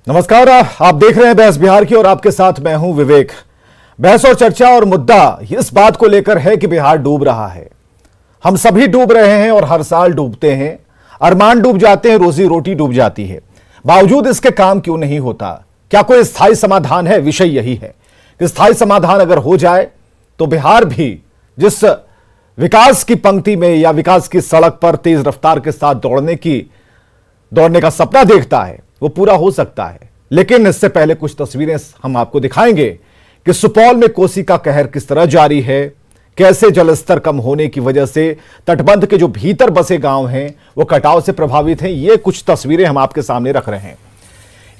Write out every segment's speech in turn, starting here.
नमस्कार, आप देख रहे हैं बहस बिहार की और आपके साथ मैं हूं विवेक। बहस और चर्चा और मुद्दा इस बात को लेकर है कि बिहार डूब रहा है। हम सभी डूब रहे हैं और हर साल डूबते हैं। अरमान डूब जाते हैं, रोजी रोटी डूब जाती है। बावजूद इसके काम क्यों नहीं होता? क्या कोई स्थायी समाधान है? विषय यही है कि स्थायी समाधान अगर हो जाए तो बिहार भी जिस विकास की पंक्ति में या विकास की सड़क पर तेज रफ्तार के साथ दौड़ने का सपना देखता है वो पूरा हो सकता है। लेकिन इससे पहले कुछ तस्वीरें हम आपको दिखाएंगे कि सुपौल में कोसी का कहर किस तरह जारी है, कैसे जलस्तर कम होने की वजह से तटबंध के जो भीतर बसे गांव हैं वो कटाव से प्रभावित हैं। ये कुछ तस्वीरें हम आपके सामने रख रहे हैं।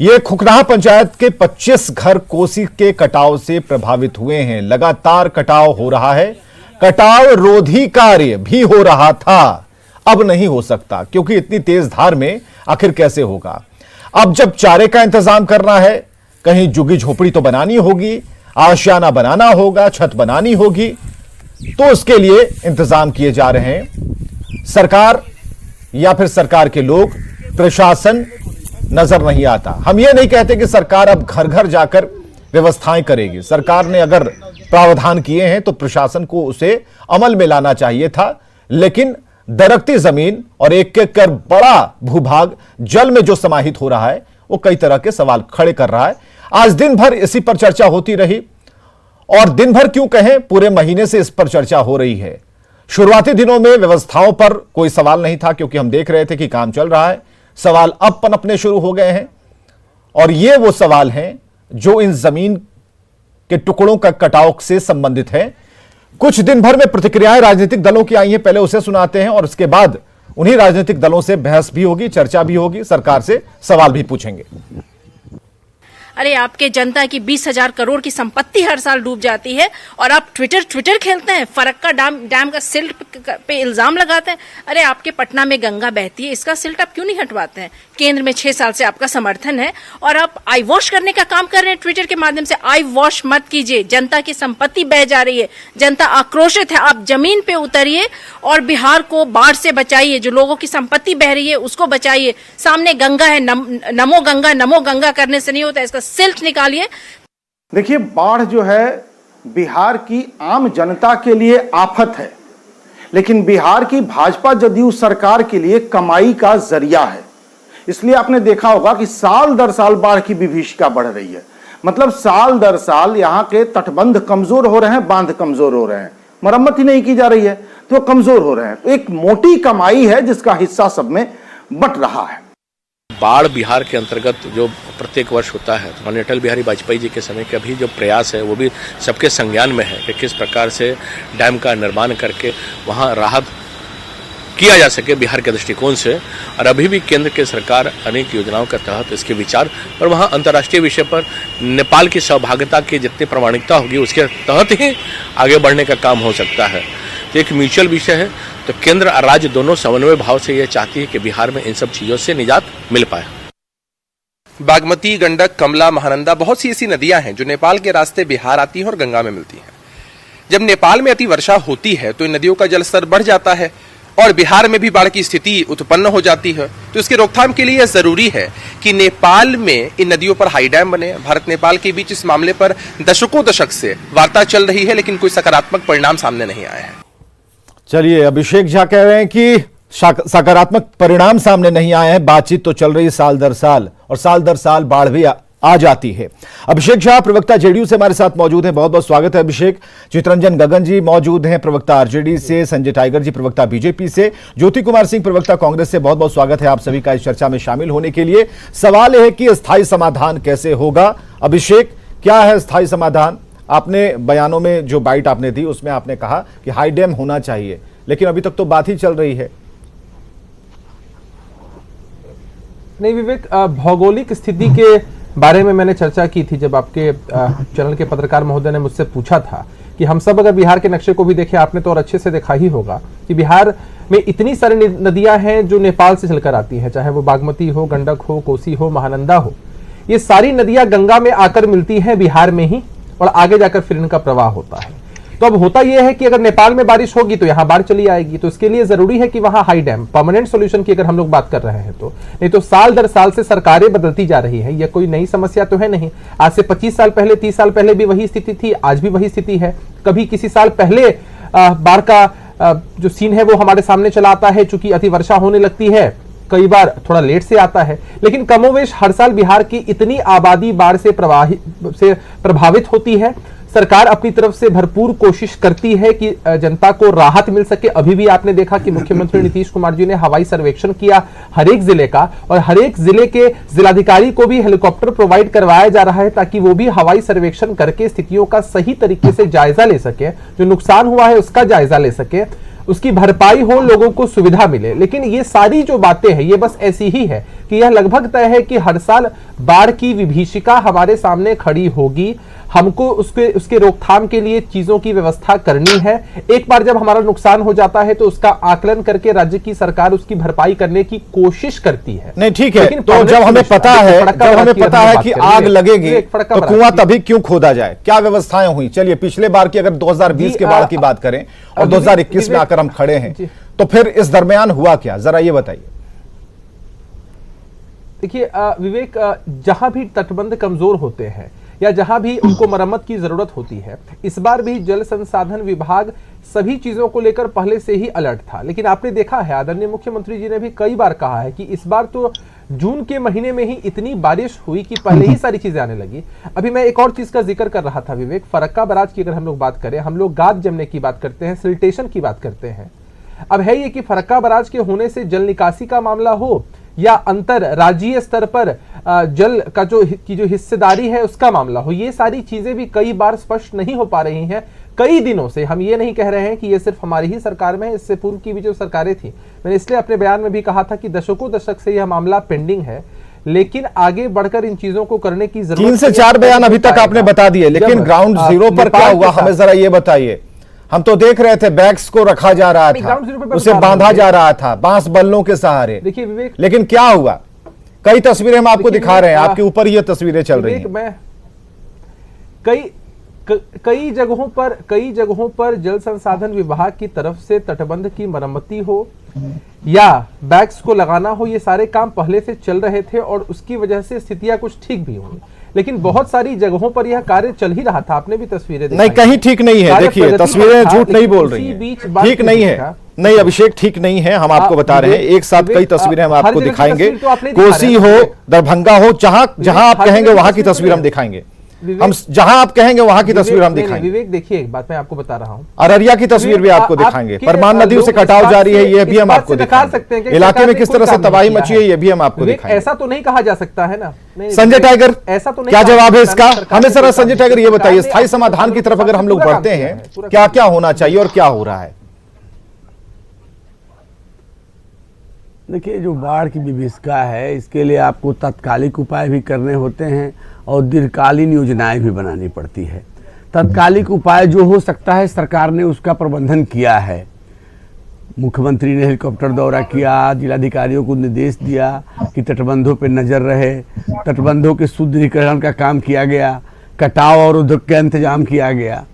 ये खुखनाहा पंचायत के 25 घर कोसी के कटाव से प्रभावित हुए हैं। लगातार कटाव हो रहा है। कटाव रोधी कार्य भी हो रहा था, अब नहीं हो सकता क्योंकि इतनी तेज धार में आखिर कैसे होगा। अब जब चारे का इंतजाम करना है, कहीं झुग्गी झोपड़ी तो बनानी होगी, आशियाना बनाना होगा, छत बनानी होगी, तो उसके लिए इंतजाम किए जा रहे हैं। सरकार या फिर सरकार के लोग, प्रशासन नजर नहीं आता। हम ये नहीं कहते कि सरकार अब घर घर जाकर व्यवस्थाएं करेगी। सरकार ने अगर प्रावधान किए हैं तो प्रशासन को उसे अमल में लाना चाहिए था। लेकिन दरकती जमीन और एक एक कर बड़ा भूभाग जल में जो समाहित हो रहा है वो कई तरह के सवाल खड़े कर रहा है। आज दिन भर इसी पर चर्चा होती रही और दिन भर क्यों कहें, पूरे महीने से इस पर चर्चा हो रही है। शुरुआती दिनों में व्यवस्थाओं पर कोई सवाल नहीं था क्योंकि हम देख रहे थे कि काम चल रहा है। सवाल अब पनपने शुरू हो गए हैं और ये वो सवाल हैं जो इन जमीन के टुकड़ों का कटाव से संबंधित है। कुछ दिन भर में प्रतिक्रियाएं राजनीतिक दलों की आई हैं, पहले उसे सुनाते हैं और उसके बाद उन्हीं राजनीतिक दलों से बहस भी होगी, चर्चा भी होगी, सरकार से सवाल भी पूछेंगे। अरे आपके जनता की 20,000 करोड़ की संपत्ति हर साल डूब जाती है और आप ट्विटर खेलते हैं, फरक्का डैम का सिल्ट पे इल्जाम लगाते हैं। अरे आपके पटना में गंगा बहती है, इसका सिल्ट आप क्यों नहीं हटवाते हैं? केंद्र में 6 साल से आपका समर्थन है और आप आई वॉश करने का काम कर रहे हैं ट्विटर के माध्यम से। आई वॉश मत कीजिए, जनता की संपत्ति बह जा रही है, जनता आक्रोशित है। आप जमीन पे उतरिए और बिहार को बाढ़ से बचाइए, जो लोगों की संपत्ति बह रही है उसको बचाइए। सामने गंगा है, नमो गंगा करने से नहीं होता, इसका सिल्ट निकालिए। देखिए, बाढ़ जो है बिहार की आम जनता के लिए आफत है, लेकिन बिहार की भाजपा जदयू सरकार के लिए कमाई का जरिया है। इसलिए आपने देखा होगा कि साल दर साल बाढ़ की विभीषिका बढ़ रही है। मतलब साल दर साल यहाँ के तटबंध कमजोर हो रहे हैं, बांध कमजोर हो रहे हैं, मरम्मत ही नहीं की जा रही है तो कमजोर हो रहे हैं। तो एक मोटी कमाई है जिसका हिस्सा सब में बंट रहा है। बाढ़ बिहार के अंतर्गत जो प्रत्येक वर्ष होता है, माननीय अटल बिहारी वाजपेयी जी के समय के अभी जो प्रयास है वो भी सबके संज्ञान में है कि किस प्रकार से डैम का निर्माण करके वहाँ राहत किया जा सके बिहार के दृष्टिकोण से। और अभी भी केंद्र के सरकार अनेक योजनाओं के तहत इसके विचार और वहाँ अंतर्राष्ट्रीय विषय पर नेपाल की सहभागिता की जितनी प्रामाणिकता होगी उसके तहत ही आगे बढ़ने का काम हो सकता है। तो एक म्यूचुअल विषय है, तो केंद्र और राज्य दोनों समन्वय भाव से ये चाहती है कि बिहार में इन सब चीज़ों से निजात मिल पाए। बागमती, गंडक, कमला, महानंदा, बहुत सी ऐसी नदियां हैं जो नेपाल के रास्ते बिहार आती हैं और गंगा में मिलती हैं। जब नेपाल में अति वर्षा होती है तो इन नदियों का जलस्तर बढ़ जाता है और बिहार में भी बाढ़ की स्थिति उत्पन्न हो जाती है। तो इसकी रोकथाम के लिए यह जरूरी है कि नेपाल में इन नदियों पर हाई डैम बने। भारत नेपाल के बीच इस मामले पर दशक से वार्ता चल रही है, लेकिन कोई सकारात्मक परिणाम सामने नहीं आया है। चलिए, अभिषेक झा कह रहे हैं कि सकारात्मक परिणाम सामने नहीं आए हैं। बातचीत तो चल रही साल दर साल और साल दर साल बाढ़ भी आ जाती है। अभिषेक झा प्रवक्ता जेडीयू से हमारे साथ मौजूद हैं, बहुत बहुत स्वागत है अभिषेक। चितरंजन गगन जी मौजूद हैं, प्रवक्ता आरजेडी से। संजय टाइगर जी प्रवक्ता बीजेपी से। ज्योति कुमार सिंह प्रवक्ता कांग्रेस से। बहुत बहुत स्वागत है आप सभी का इस चर्चा में शामिल होने के लिए। सवाल यह है कि स्थायी समाधान कैसे होगा? अभिषेक, क्या है स्थायी समाधान? आपने बयानों में जो बाइट आपने दी उसमें आपने कहा कि हाई डैम होना चाहिए, लेकिन अभी तक तो बात ही चल रही है। नहीं विवेक, भौगोलिक स्थिति के बारे में मैंने चर्चा की थी जब आपके चैनल के पत्रकार महोदय ने मुझसे पूछा था कि हम सब अगर बिहार के नक्शे को भी देखें, आपने तो और अच्छे से देखा ही होगा कि बिहार में इतनी सारी नदियां हैं जो नेपाल से चलकर आती हैं, चाहे वो बागमती हो, गंडक हो, कोसी हो, महानंदा हो। ये सारी नदियां गंगा में आकर मिलती हैं बिहार में ही और आगे जाकर फिर इनका प्रवाह होता है। तो अब होता यह है कि अगर नेपाल में बारिश होगी तो यहां बाढ़ चली आएगी, तो इसके लिए जरूरी है कि वहां हाई डैम, परमानेंट सॉल्यूशन की अगर हम लोग बात कर रहे हैं तो, नहीं तो साल दर साल से सरकारें बदलती जा रही है, यह कोई नई समस्या तो है नहीं। आज से 25 साल पहले, 30 साल पहले भी वही स्थिति थी, आज भी वही स्थिति है। कभी किसी साल पहले बाढ़ का जो सीन है वो हमारे सामने चला आता है, चूंकि अतिवर्षा होने लगती है, कई बार थोड़ा लेट से आता है, लेकिन कमोवेश हर साल बिहार की इतनी आबादी बाढ़ से प्रभावित होती है। सरकार अपनी तरफ से भरपूर कोशिश करती है कि जनता को राहत मिल सके। अभी भी आपने देखा कि मुख्यमंत्री नीतीश कुमार जी ने हवाई सर्वेक्षण किया हर एक जिले का, और हर एक जिले के जिलाधिकारी को भी हेलीकॉप्टर प्रोवाइड करवाया जा रहा है ताकि वो भी हवाई सर्वेक्षण करके स्थितियों का सही तरीके से जायजा ले सके, जो नुकसान हुआ है उसका जायजा ले सके, उसकी भरपाई हो, लोगों को सुविधा मिले। लेकिन ये सारी जो बातें हैं ये बस ऐसी ही है कि यह लगभग तय है कि हर साल बाढ़ की विभीषिका हमारे सामने खड़ी होगी, हमको उसके रोकथाम के लिए चीजों की व्यवस्था करनी है। एक बार जब हमारा नुकसान हो जाता है तो उसका आकलन करके राज्य की सरकार उसकी भरपाई करने की कोशिश करती है। नहीं ठीक है, तो जब हमें पता है कि आग लगेगी तो कुआं तभी क्यों खोदा जाए, क्या व्यवस्थाएं हुई? चलिए पिछले बार की अगर 2020 के बाढ़ की बात करें और 2021 में आकर हम खड़े हैं, तो फिर इस दरमियान हुआ क्या, जरा ये बताइए। देखिए विवेक, जहां भी तटबंध कमजोर होते हैं या जहां भी उनको मरम्मत की जरूरत होती है, इस बार भी जल संसाधन विभाग सभी चीजों को लेकर पहले से ही अलर्ट था। लेकिन आपने देखा है, आदरणीय मुख्यमंत्री जी ने भी कई बार कहा है कि इस बार तो जून के महीने में ही इतनी बारिश हुई कि पहले ही सारी चीजें आने लगी। अभी मैं एक और चीज का जिक्र कर रहा था विवेक, फरक्का बराज की अगर हम लोग बात करें, हम लोग गाद जमने की बात करते हैं, सिल्टेशन की बात करते हैं। अब है ये कि फरक्का बराज के होने से जल निकासी का मामला हो या अंतर राज्यीय स्तर पर जल का जो हिस्सेदारी है उसका मामला हो, ये सारी चीजें भी कई बार स्पष्ट नहीं हो पा रही हैं कई दिनों से। हम ये नहीं कह रहे हैं कि ये सिर्फ हमारी ही सरकार में है, इससे पूर्व की भी जो सरकारें थी, मैंने इसलिए अपने बयान में भी कहा था कि दशकों दशक से यह मामला पेंडिंग है, लेकिन आगे बढ़कर इन चीजों को करने की जरूरत। 3 से 4 बयान अभी तक आपने बता दिए, लेकिन ग्राउंड जीरो पर क्या हुआ हमें जरा ये बताइए। हम तो देख रहे थे बैग्स को रखा जा रहा था, उसे बांधा जा रहा था बांस बल्लों के सहारे। देखिए विवेक, लेकिन क्या हुआ, कई तस्वीरें हम आपको दिखा रहे हैं, आपके ऊपर ये तस्वीरें चल रही हैं। मैं कई जगहों पर जल संसाधन विभाग की तरफ से तटबंध की मरम्मती हो या बैग्स को लगाना हो, ये सारे काम पहले से चल रहे थे और उसकी वजह से स्थितियां कुछ ठीक भी हुई। लेकिन बहुत सारी जगहों पर यह कार्य चल ही रहा था, आपने भी तस्वीरें नहीं, कहीं ठीक नहीं है। देखिए तस्वीरें झूठ नहीं बोल रही हैं, ठीक नहीं है। नहीं अभिषेक, ठीक नहीं है, हम आपको बता रहे हैं। एक साथ कई तस्वीरें हम आपको दिखाएंगे, कोसी हो, दरभंगा हो, जहां आप कहेंगे वहां की तस्वीर हम दिखाएंगे। हम जहां आप कहेंगे वहां की तस्वीर हम दिखाएंगे। विवेक देखिए, एक बात मैं आपको बता रहा हूं, अररिया की तस्वीर भी आपको दिखाएंगे, परमान नदियों से कटाव जारी है, यह भी हम आपको दिखाएंगे। इलाके में किस तरह से तबाही मची है, यह भी हम आपको दिखाएंगे। ऐसा तो नहीं कहा जा सकता है ना। संजय टाइगर, ऐसा तो क्या जवाब है इसका? हमें जरा संजय टाइगर ये बताइए, स्थायी समाधान की तरफ अगर हम लोग बढ़ते हैं, क्या क्या होना चाहिए और क्या हो रहा है? देखिए, जो बाढ़ की विभीषिका है, इसके लिए आपको तात्कालिक उपाय भी करने होते हैं और दीर्घकालीन योजनाएं भी बनानी पड़ती है। तात्कालिक उपाय जो हो सकता है, सरकार ने उसका प्रबंधन किया है। मुख्यमंत्री ने हेलीकॉप्टर दौरा किया, जिलाधिकारियों को निर्देश दिया कि तटबंधों पर नजर रहे, तटबंधों के सुदृढ़ीकरण का काम किया गया, कटाव और उद्योग का इंतजाम किया गया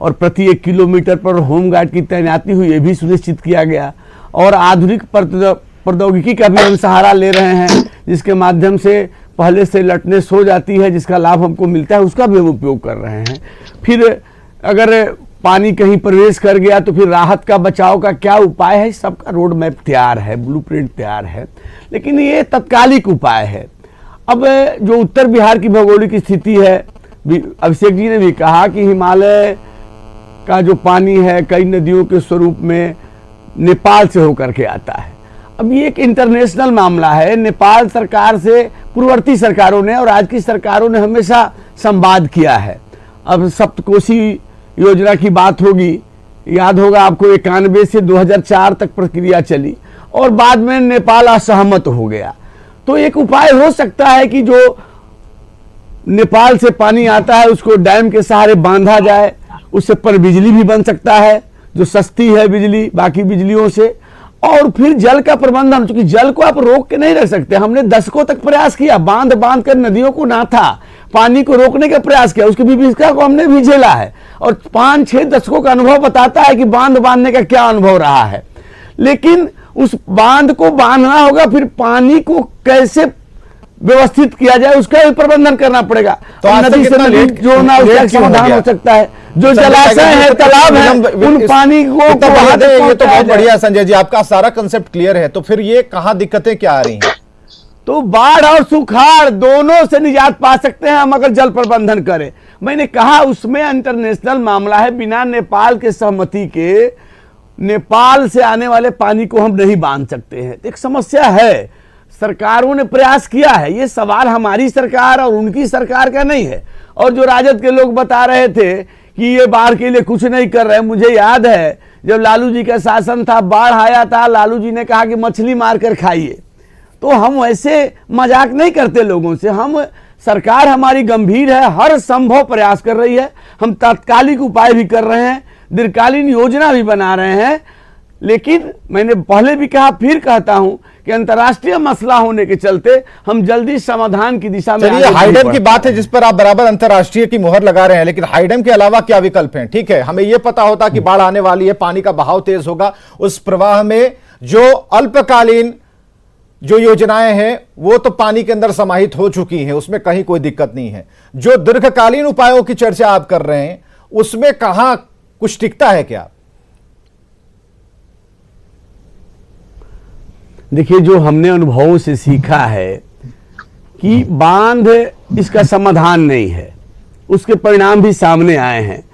और प्रति 1 किलोमीटर पर होमगार्ड की तैनाती हुई, ये भी सुनिश्चित किया गया। और आधुनिक प्रौद्योगिकी का भी हम सहारा ले रहे हैं, जिसके माध्यम से पहले से लटनेस हो जाती है, जिसका लाभ हमको मिलता है, उसका भी हम उपयोग कर रहे हैं। फिर अगर पानी कहीं प्रवेश कर गया तो फिर राहत का, बचाव का क्या उपाय है, सबका रोड मैप तैयार है, ब्लूप्रिंट तैयार है, लेकिन ये तत्कालिक उपाय है। अब जो उत्तर बिहार की भौगोलिक स्थिति है, अभिषेक जी ने भी कहा कि हिमालय का जो पानी है कई नदियों के स्वरूप में नेपाल से होकर के आता है। अब ये एक इंटरनेशनल मामला है। नेपाल सरकार से पूर्ववर्ती सरकारों ने और आज की सरकारों ने हमेशा संवाद किया है। अब सप्तकोशी योजना की बात होगी, याद होगा आपको, 91 से 2004 तक प्रक्रिया चली और बाद में नेपाल असहमत हो गया। तो एक उपाय हो सकता है कि जो नेपाल से पानी आता है उसको डैम के सहारे बांधा जाए, उससे पर बिजली भी बन सकता है जो सस्ती है बिजली बाकी बिजलियों से। और फिर जल का प्रबंधन, क्योंकि जल को आप रोक के नहीं रख सकते। हमने दशकों तक प्रयास किया, बांध कर नदियों को नाथा, पानी को रोकने का प्रयास किया, उसकी विभीषिका को हमने भी झेला है और 5-6 दशकों का अनुभव बताता है कि बांध बांधने का क्या अनुभव रहा है। लेकिन उस बांध को बांधना होगा, फिर पानी को कैसे व्यवस्थित किया जाए उसका भी प्रबंधन करना पड़ेगा। तो नदी से नदी जोड़ना, उसका समाधान हो सकता है। जो जलाशय है, तालाब है, उन पानी को ये तो बहुत बढ़िया संजय जी, आपका सारा कंसेप्ट क्लियर है। तो फिर ये कहां दिक्कतें क्या आ रही हैं? तो बाढ़ और सुखाड़ दोनों से निजात पा सकते हैं हम अगर जल प्रबंधन करें। मैंने कहा उसमें इंटरनेशनल मामला है, बिना नेपाल के सहमति के नेपाल से आने वाले पानी को हम नहीं बांध सकते हैं। एक समस्या है, सरकारों ने प्रयास किया है, ये सवाल हमारी सरकार और उनकी सरकार का नहीं है। और जो राजद के लोग बता रहे थे कि ये बाढ़ के लिए कुछ नहीं कर रहे, मुझे याद है जब लालू जी का शासन था, बाढ़ आया था, लालू जी ने कहा कि मछली मारकर खाइए। तो हम ऐसे मजाक नहीं करते लोगों से। हम सरकार हमारी गंभीर है, हर संभव प्रयास कर रही है, हम तात्कालिक उपाय भी कर रहे हैं, दीर्घकालीन योजना भी बना रहे हैं। लेकिन मैंने पहले भी कहा, फिर कहता हूं कि अंतर्राष्ट्रीय मसला होने के चलते हम जल्दी समाधान की दिशा में। चलिए, हाइडम की बात है जिस पर आप बराबर अंतर्राष्ट्रीय की मुहर लगा रहे हैं, लेकिन हाइडम के अलावा क्या विकल्प हैं? ठीक है, हमें यह पता होता कि बाढ़ आने वाली है, पानी का बहाव तेज होगा, उस प्रवाह में जो अल्पकालीन जो योजनाएं हैं वो तो पानी के अंदर समाहित हो चुकी हैं, उसमें कहीं कोई दिक्कत नहीं है। जो दीर्घकालीन उपायों की चर्चा आप कर रहे हैं उसमें कहां कुछ टिकता है क्या? देखिए, जो हमने अनुभवों से सीखा है कि बांध इसका समाधान नहीं है, उसके परिणाम भी सामने आए हैं।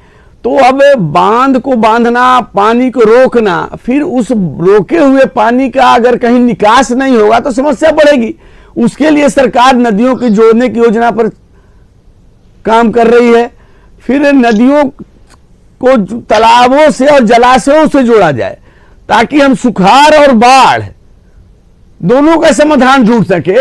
तो अब बांध को बांधना, पानी को रोकना, फिर उस रोके हुए पानी का अगर कहीं निकास नहीं होगा तो समस्या बढ़ेगी। उसके लिए सरकार नदियों के जोड़ने की योजना पर काम कर रही है। फिर नदियों को तालाबों से और जलाशयों से जोड़ा जाए ताकि हम सुखाड़ और बाढ़ दोनों का समाधान ढूंढ सके।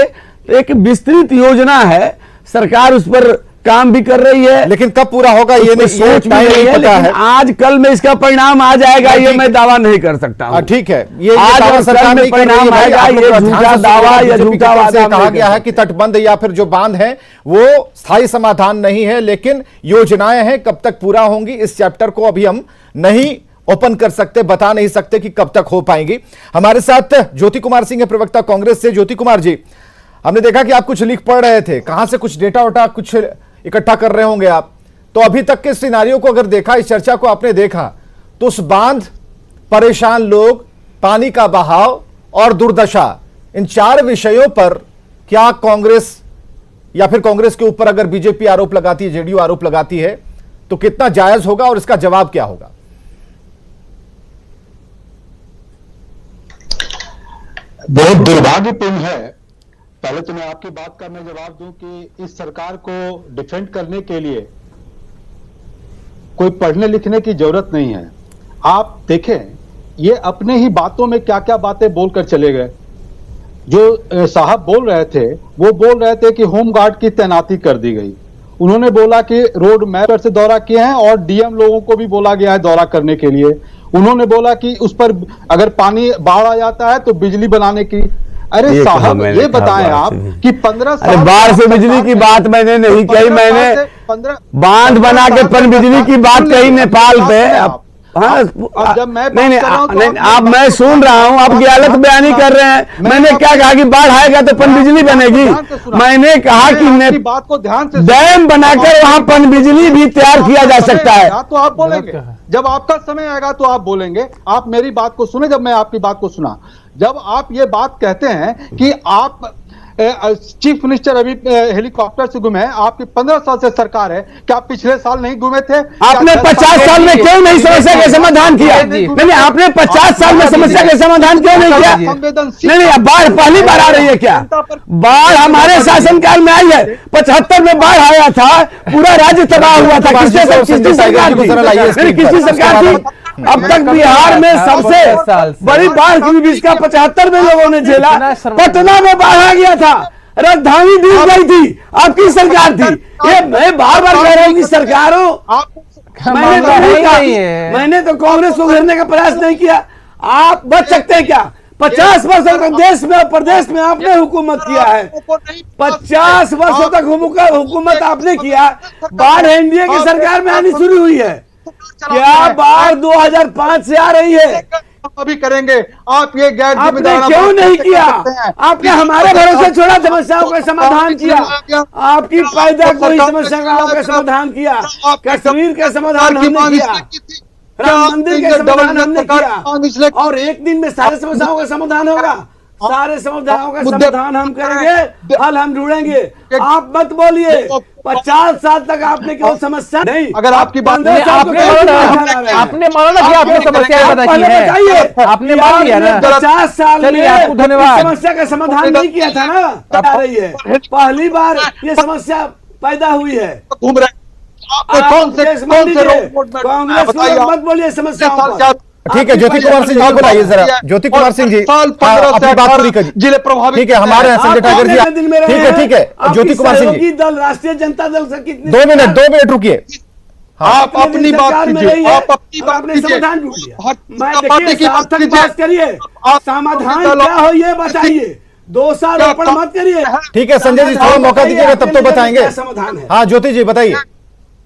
एक विस्तृत योजना है, सरकार उस पर काम भी कर रही है, लेकिन कब पूरा होगा ये नहीं, सोच भी रही है, लेकिन आज कल में इसका परिणाम आ जाएगा ये मैं दावा नहीं कर सकता हूं। ठीक है, ये आज और सरकार में परिणाम आएगा, ये झूठा दावा या झूठा वादा कहा गया है कि तटबंध या फिर जो बांध है वो स्थायी समाधान नहीं है, लेकिन योजनाएं हैं, कब तक पूरा होंगी इस चैप्टर को अभी हम नहीं ओपन कर सकते, बता नहीं सकते कि कब तक हो पाएंगी। हमारे साथ ज्योति कुमार सिंह है, प्रवक्ता कांग्रेस से। ज्योति कुमार जी, हमने देखा कि आप कुछ लिख पढ़ रहे थे, कहां से कुछ डेटा वोटा कुछ इकट्ठा कर रहे होंगे आप। तो अभी तक के सिनारियों को अगर देखा, इस चर्चा को आपने देखा, तो उस बांध, परेशान लोग, पानी का बहाव और दुर्दशा, इन 4 विषयों पर क्या कांग्रेस या फिर कांग्रेस के ऊपर अगर बीजेपी आरोप लगाती है, जेडीयू आरोप लगाती है, तो कितना जायज होगा और इसका जवाब क्या होगा? बहुत दुर्भाग्यपूर्ण है। पहले तो मैं आपकी बात का मैं जवाब दूं कि इस सरकार को डिफेंड करने के लिए कोई पढ़ने लिखने की जरूरत नहीं है। आप देखें, ये अपने ही बातों में क्या क्या बातें बोलकर चले गए। जो साहब बोल रहे थे, वो बोल रहे थे कि होमगार्ड की तैनाती कर दी गई। उन्होंने बोला कि रोड मैप से दौरा किए हैं और डीएम लोगों को भी बोला गया है दौरा करने के लिए। उन्होंने बोला कि उस पर अगर पानी बाढ़ आ जाता है तो बिजली बनाने की। अरे साहब, ये बताएं आप कि 15 साल बाढ़ से बिजली की बात मैंने नहीं कही, मैंने बांध बना के पन बिजली की बात कही नेपाल पे। हाँ, जब मैं नहीं, आप मैं सुन रहा हूँ, आप गलत बयानी कर रहे हैं। मैंने क्या कहा कि बाढ़ आएगा तो पन बिजली बनेगी? मैंने कहा कि बात को ध्यान से डैम बनाकर वहां पन बिजली भी तैयार किया जा सकता है। तो आप बोलेंगे, जब आपका समय आएगा तो आप बोलेंगे। आप मेरी बात को सुने, जब मैं आपकी बात को सुना, जब आप ये बात कहते हैं कि आप चीफ मिनिस्टर अभी हेलीकॉप्टर से घूमे, आपकी 15 साल से सरकार है, क्या आप पिछले साल नहीं घूमे थे? आपने 50 साल में क्यों नहीं समस्या का समाधान किया? नहीं, आपने 50 साल में समस्या का समाधान क्यों नहीं किया? नहीं, बाढ़ पहली बार आ रही है क्या? बाढ़ हमारे शासनकाल में आई है। 75 में बाढ़ आया था, पूरा राज्य तबाह हुआ था। किसकी सरकार थी? अब तक बिहार में सबसे बड़ी बाढ़ की विभीषिका 75 में लोगों ने झेला। पटना में बाढ़ आ गया था, राजधानी डूब गई थी, आपकी सरकार थी। ये मैं बार बार कह रहा हूँ कि सरकारों, मैंने तो कांग्रेस को घेरने का प्रयास नहीं किया। आप बच सकते हैं क्या? 50 वर्षों तक देश में और प्रदेश में आपने हुकूमत किया है। 50 वर्षों तक हुकूमत आपने किया। बाढ़ एनडीए की सरकार में आनी शुरू हुई है। क्या बाढ़ 2005 से आ रही है? अभी करेंगे आप ये गैर आपने जिम्मेदार क्यों नहीं किया? आपने हमारे भरोसे छोड़ा, समस्याओं का समाधान किया। आपकी पैदा कोई समस्याओं का समाधान किया। कश्मीर का समाधान हमने किया, राम मंदिर के समाधान हमने किया, और एक दिन में सारे समस्याओं का समाधान होगा। सारे समस्याओं का समाधान हम करेंगे, हल हम ढूंढेंगे। आप मत बोलिए 50 साल तक आपने कोई समस्या नहीं। अगर आपकी बात आपने माना ना कि आपने समस्या पैदा की है, आपने मान लिया ना। 50 साल में चलिए, आपको धन्यवाद। समस्या का समाधान नहीं किया था ना, आ रही है। पहली बार ये समस्या पैदा हुई है। घूम रहे कौन से रोड कांग्रेस को मत बोलिए समस्याओं पर। ठीक है, ज्योति कुमार सिंह जी को बुलाइए जरा। ज्योति कुमार सिंह जी अपनी बात पूरी करिए। जिले प्रभावित, ठीक है, हमारे हैं संजय टाइगर जी। ठीक है ज्योति कुमार सिंह जी, दल राष्ट्रीय जनता दल से कितनी 2 मिनट रुकिए। आप अपनी बात कीजिए, आप अपनी बात आपने कीजिए। समाधान ढूंढ लिया। मैं पार्टी की बात देखिए बात करिए, समाधान क्या हो ये बताइए। 2 साल रोपण मत करिए। ठीक है संजय जी, थोड़ा मौका दीजिएगा तब तो बताएंगे। समाधान है। हाँ ज्योति जी बताइए,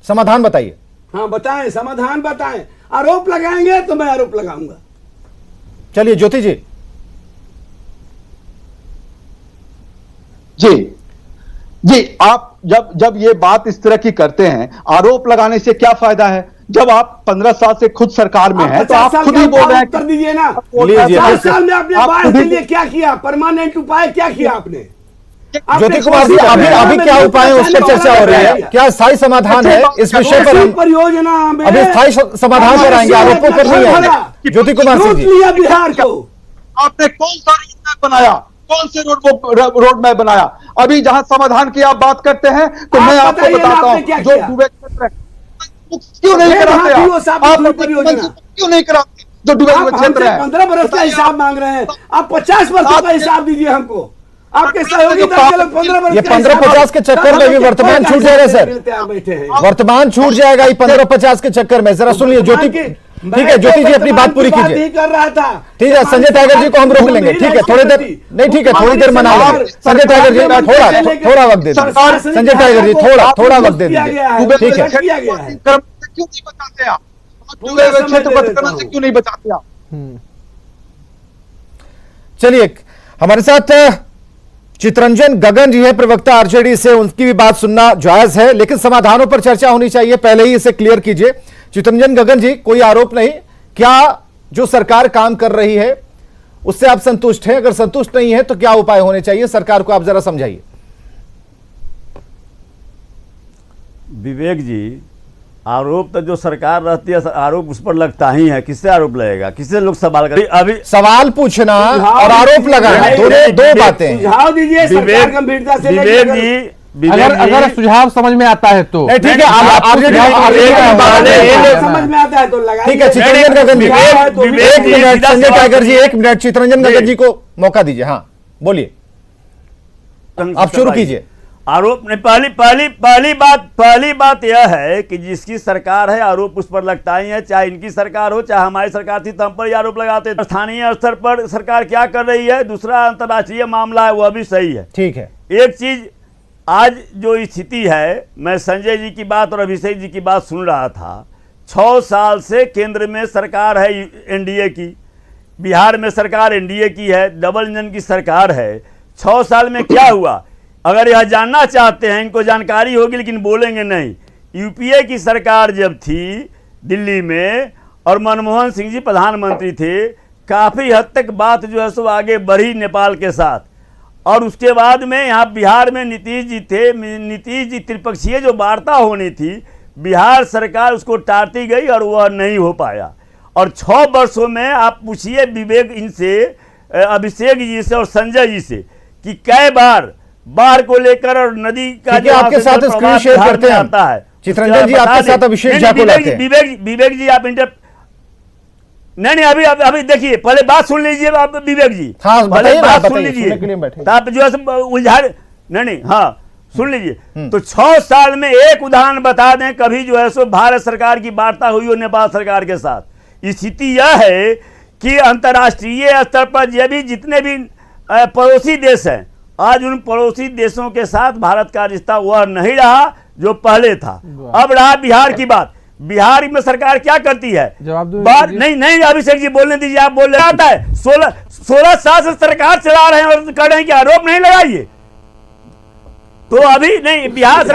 समाधान बताइए। हाँ बताएं, समाधान बताएं। आरोप लगाएंगे तो मैं आरोप लगाऊंगा। चलिए ज्योति जी। जी आप जब ये बात इस तरह की करते हैं, आरोप लगाने से क्या फायदा है? जब आप 15 साल से खुद सरकार में हैं तो आप खुद ही बोल रहे हैं। कर दीजिए ना, 50 साल में आपने बाढ़ के लिए क्या किया? परमानेंट उपाय क्या किया आपने? ज्योति कुमार जी, अभी क्या उपाय है उस पर चर्चा हो रही है। क्या स्थायी समाधान है इस विषय पर? हम परियोजना अभी स्थायी समाधान पर आएंगे, आरोपों पर नहीं आएंगे। ज्योति कुमार सिंह जी, लिया बिहार को। आपने कौन सा रोड मैप बनाया? कौन से रोड मैप बनाया? अभी जहां समाधान की आप बात करते हैं तो मैं आपको बताता हूं, जो डूबे क्षेत्र है क्यों नहीं कराते आप? क्यों नहीं कराते जो डूबे हुए क्षेत्र है? 15 वर्ष का हिसाब मांग रहे हैं आप, 50 वर्षों का हिसाब दीजिए हमको। आपके सहयोगी दल के लोग 15 वर्ष, ये 15-50 के चक्कर में भी वर्तमान छूट जाएगा सर। वर्तमान छूट जाएगा ये 15-50 के चक्कर में। जरा सुनिए ज्योति, ठीक है ज्योति जी अपनी बात पूरी कीजिए। कर रहा था, ठीक है संजय टाइगर जी को हम रोक लेंगे। ठीक है थोड़ी देर, नहीं ठीक है थोड़ी देर मना लेंगे। संजय टाइगर जी थोड़ा वक्त दे दीजिए। संजय टाइगर जी थोड़ा वक्त दे दीजिए। ठीक है, क्यों नहीं बचाते आप? डूबे हुए क्षेत्र से क्यों नहीं बचाते आप? चलिए हमारे साथ चितरंजन गगन जी है, प्रवक्ता आरजेडी से। उनकी भी बात सुनना जायज है, लेकिन समाधानों पर चर्चा होनी चाहिए। पहले ही इसे क्लियर कीजिए। चितरंजन गगन जी, कोई आरोप नहीं, क्या जो सरकार काम कर रही है उससे आप संतुष्ट हैं? अगर संतुष्ट नहीं है तो क्या उपाय होने चाहिए सरकार को, आप जरा समझाइए। विवेक जी, आरोप तो जो सरकार रहती है आरोप उस पर लगता ही है। किससे आरोप लगेगा? किससे लोग सवाल करें? अभी सवाल पूछना और आरोप लगाना दो बातें। सुझाव दीजिए सरकार गंभीरता से। विवेक जी, अगर सुझाव समझ में आता है तो ठीक है, समझ में आता है तो लगाइए। ठीक है चितरंजन गगन जी, एक मिनट। संजय टाइगर जी 1 मिनट, चितरंजन गगन जी को मौका दीजिए। हाँ बोलिए, आप शुरू कीजिए। आरोप नहीं, पहली बात यह है कि जिसकी सरकार है आरोप उस पर लगता ही है। चाहे इनकी सरकार हो चाहे हमारी सरकार थी तो हम पर ही आरोप लगाते। स्थानीय स्तर पर सरकार क्या कर रही है, दूसरा अंतर्राष्ट्रीय मामला है, वह भी सही है। ठीक है, एक चीज, आज जो स्थिति है, मैं संजय जी की बात और अभिषेक जी की बात सुन रहा था। 6 साल से केंद्र में सरकार है एनडीए की, बिहार में सरकार एनडीए की है, डबल इंजन की सरकार है। 6 साल में क्या हुआ? अगर यह जानना चाहते हैं, इनको जानकारी होगी लेकिन बोलेंगे नहीं। यूपीए की सरकार जब थी दिल्ली में और मनमोहन सिंह जी प्रधानमंत्री थे, काफ़ी हद तक बात जो है सो आगे बढ़ी नेपाल के साथ। और उसके बाद में यहाँ बिहार में नीतीश जी थे। नीतीश जी त्रिपक्षीय जो वार्ता होनी थी, बिहार सरकार उसको टालती गई और वह नहीं हो पाया। और 6 वर्षों में आप पूछिए विवेक इनसे, अभिषेक जी से और संजय जी से कि कई बार बाढ़ को लेकर और नदी का जो आपके साथ स्क्रीन शेयर करते हैं आता है। चितरंजन जी आपके साथ अभिषेक झा को लाते हैं। विवेक जी आप नहीं अभी देखिए, पहले बात सुन लीजिए आप विवेक जी। हाँ, पहले बात सुन लीजिए, आप जो है उलझा नहीं। हाँ सुन लीजिए। तो 6 साल में एक उदाहरण बता दें कभी जो है सो भारत सरकार की वार्ता हुई हो नेपाल सरकार के साथ। स्थिति यह है कि अंतर्राष्ट्रीय स्तर पर ये भी जितने भी पड़ोसी देश हैं, आज उन पड़ोसी देशों के साथ भारत का रिश्ता वह नहीं रहा जो पहले था। अब रहा बिहार की बात। बिहार में सरकार क्या करती है? बात नहीं अभिषेक जी बोलने दीजिए, आप बोल रहे हैं 16 साल से सरकार चला रहे हैं और कर रहे हैं कि आरोप नहीं लगाइए। तो अभी नहीं, बिहार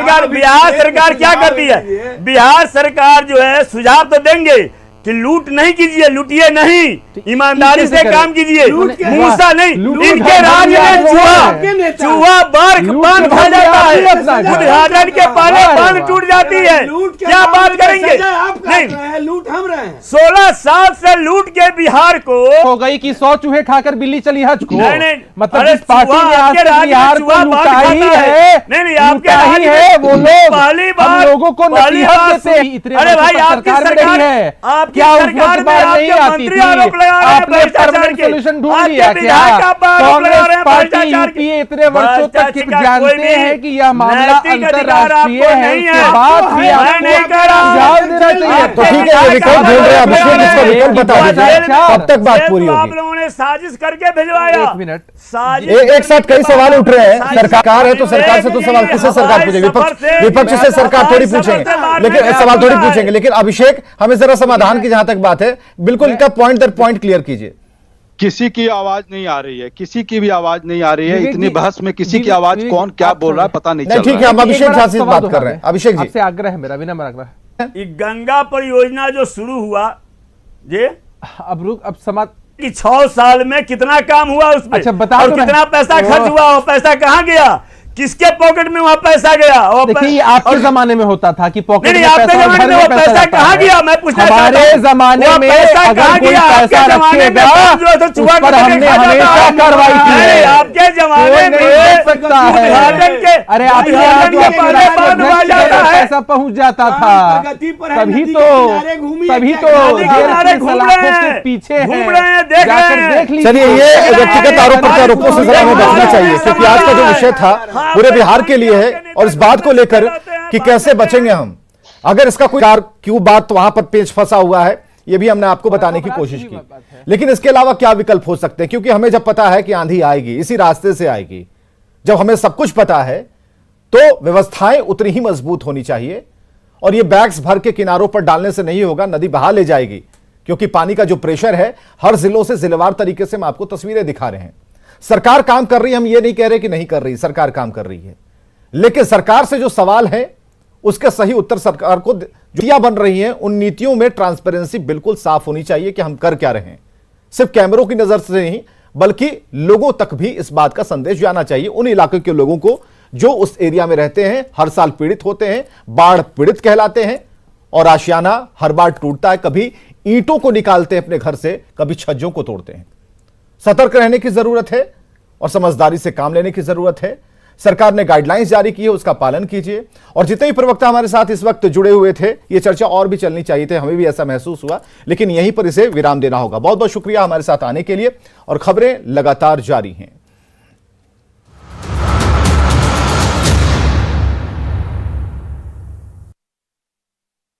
सरकार क्या करती है? बिहार सरकार जो है सुझाव तो देंगे कि लूट नहीं कीजिए, लूटिए नहीं, ईमानदारी से काम कीजिए, मूसा नहीं। इनके राज में चूहा बांध खा जाता है, उद्घाटन के पहले बांध टूट जाती है। क्या बात करेंगे? नहीं, लूट हम रहे हैं। 16 साल से लूट के बिहार को हो गई कि 100 चूहे खाकर बिल्ली चली हज को। नहीं, मतलब इस पार्टी ने आज तक बिहार को लूटा ही है। नहीं, आपके ही है वो लोग, पहली बार हम लोगों को नसीहत देते हैं। इतने अरे भाई, आपकी सरकार है, क्या सरकार में नहीं आती थी? आपने परमानेंट सोल्यूशन ढूंढ लिया क्या? कांग्रेस पार्टी यूपीए इतने वर्षों तक जानते हैं कि यह मामला अंतरराष्ट्रीय है, उसके बाद भी आपको सुझाव देना चाहिए। तो ठीक है, ये विकल्प ढूंढ रहे हैं, अभिषेक इसका विकल्प बता दीजिए, कब तक बात पूरी होगी? आप लोगों ने साजिश करके भिजवाया। एक मिनट, एक साथ कई सवाल उठ रहे हैं। सरकार है तो सरकार से तो सवाल किससे सरकार पूछेगी? विपक्ष से सरकार थोड़ी पूछेंगे, लेकिन सवाल थोड़ी पूछेंगे। लेकिन अभिषेक, हमें जरा समाधान की जहां तक बात है, बिल्कुल इनका पॉइंट दर पॉइंट क्लियर कीजिए। किसी की आवाज नहीं आ रही है, किसी की भी आवाज नहीं आ रही है। इतनी बहस में किसी की आवाज कौन क्या बोल रहा है पता नहीं चल रहा है। ठीक है, हम अभिषेक झा से बात कर रहे हैं। अभिषेक जी, आपसे आग्रह है मेरा, विनम्र आग्रह। ये गंगा परियोजना जो शुरू हुआ ये अब समाज कि 6 साल में कितना काम हुआ उसमें, अच्छा, बता और दो कितना पैसा खर्च हुआ, वो पैसा कहाँ गया, किसके पॉकेट में वहां पैसा गया? देखिए, आपके जमाने में होता था कि पॉकेट में आपके जमाने में वो पैसा कहाँ गया? मैं पूछना चाहता हूं, हमारे जमाने में अगर कोई पैसा रखेगा उस पर हमने हमेशा कार्रवाई की है। आपके जमाने में सकता है, अरे आपके पैसा पहुंच जाता था, तभी तो सलाखों के पीछे घूम रहे हैं, देख लीजिए। चलिए, ये व्यक्तिगत आरोप प्रत्यारोपों से जरा हमें बचना चाहिए, क्योंकि आज का जो विषय था पूरे बिहार के लिए है और इस बात को लेकर कि कैसे बचेंगे हम, अगर इसका कोई क्यों बात वहां पर पेच फंसा हुआ है, यह भी हमने आपको बताने की कोशिश की। लेकिन इसके अलावा क्या विकल्प हो सकते हैं? क्योंकि हमें जब पता है कि आंधी आएगी, इसी रास्ते से आएगी, जब हमें सब कुछ पता है तो व्यवस्थाएं उतनी ही मजबूत होनी चाहिए। और ये बैग्स भर के किनारों पर डालने से नहीं होगा, नदी बहा ले जाएगी, क्योंकि पानी का जो प्रेशर है हर जिलों से जिलेवार तरीके से हम आपको तस्वीरें दिखा रहे हैं। सरकार काम कर रही है, हम ये नहीं कह रहे कि नहीं कर रही, सरकार काम कर रही है, लेकिन सरकार से जो सवाल है उसके सही उत्तर सरकार को, जो नीतियां बन रही हैं उन नीतियों में ट्रांसपेरेंसी बिल्कुल साफ होनी चाहिए कि हम कर क्या रहे हैं। सिर्फ कैमरों की नजर से नहीं, बल्कि लोगों तक भी इस बात का संदेश जाना चाहिए, उन इलाके के लोगों को जो उस एरिया में रहते हैं, हर साल पीड़ित होते हैं, बाढ़ पीड़ित कहलाते हैं और आशियाना हर बार टूटता है। कभी ईंटों को निकालते हैं अपने घर से, कभी छज्जों को तोड़ते हैं। सतर्क रहने की जरूरत है और समझदारी से काम लेने की जरूरत है। सरकार ने गाइडलाइंस जारी की है, उसका पालन कीजिए। और जितने भी प्रवक्ता हमारे साथ इस वक्त जुड़े हुए थे, ये चर्चा और भी चलनी चाहिए थे, हमें भी ऐसा महसूस हुआ, लेकिन यहीं पर इसे विराम देना होगा। बहुत बहुत शुक्रिया हमारे साथ आने के लिए, और खबरें लगातार जारी हैं।